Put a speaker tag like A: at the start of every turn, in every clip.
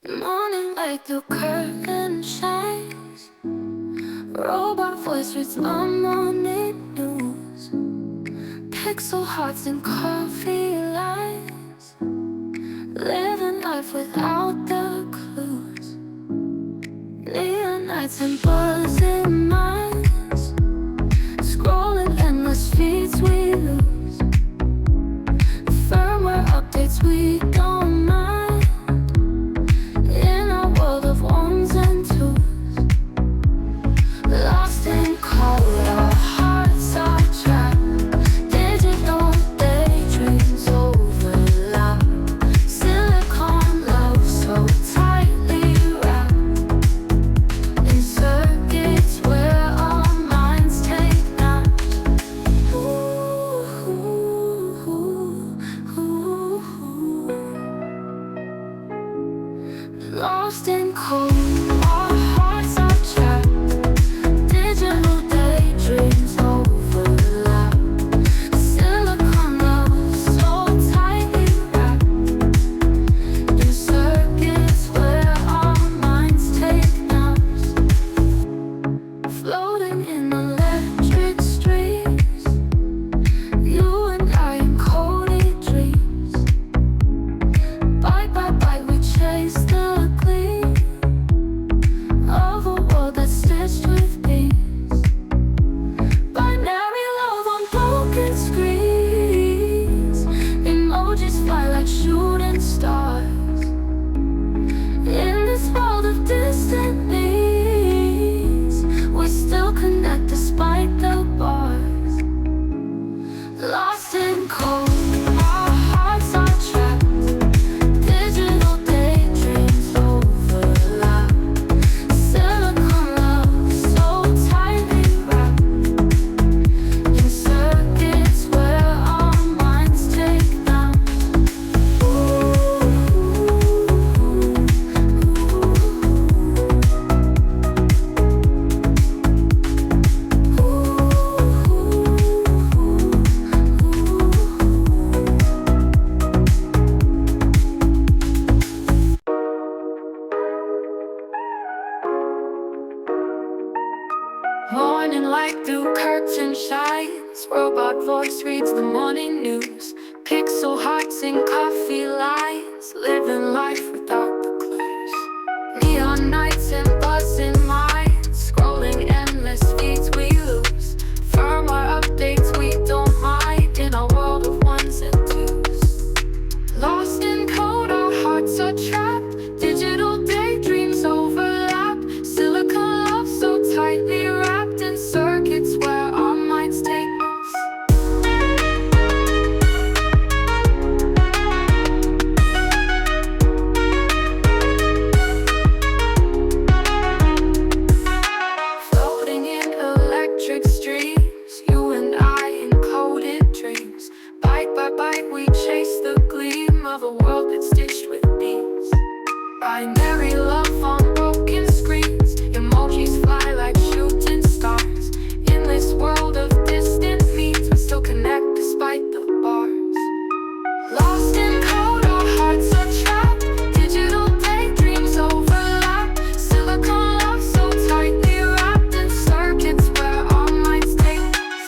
A: Morning light through curtain shines. Robot voice reads the morning news. Pixel hearts and coffee lines. Living life without the clues. Neon nights and buzzing minds. Scrolling endless feeds we lose. Firmware updates we don't mind. In a world of ones and twos. Lost in code, our hearts are trapped. Digital daydreams overlap. Silicon love so tightly wrapped. In circuits where our minds take naps. Lost in code, our hearts are trapped. Digital daydreams overlap. Silicon love so tightly wrapped. In circuits where our minds take naps. Floating in electric streets. You and I in Cody dreams. Bite by bite we chase the gleam of a world that's stitched with beams. Binary love on broken screens. Emojis fly like shooting stars. In this world of distant needs, we still connect despite the bars. Lost in code, our hearts are trapped. Digital daydreams overlap. Silicon love so tightly wrapped. In circuits where our minds take naps. Morning light through curtain shines. Robot voice reads the morning news. Pixel hearts and coffee lines. Living life without the clues. Neon nights and buzzing minds. Scrolling endless feeds we lose. Firmware updates we don't mind. In a world of ones and twos. Lost in code, our hearts are trapped. Digital daydreams overlap. Silicon love so tightly wrapped. In circuits where our minds take us. Floating in electric streams. You and I in coded dreams. Bite by bite we chase the gleam of a world that's stitched with beams. Binary love on broken screens. Emojis fly like shooting stars. In this world of distant means, we still connect despite the bars. Lost in code, our hearts are trapped. Digital daydreams overlap. Silicon love so tightly wrapped. In circuits where our minds take us.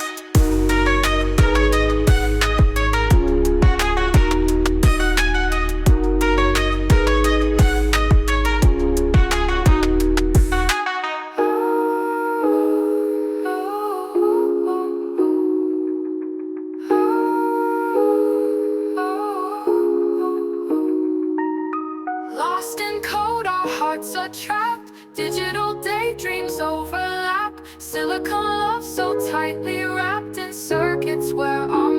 A: Lost in code, our hearts are trapped. Digital daydreams overlap. Silicon love so tightly wrapped. In circuits where our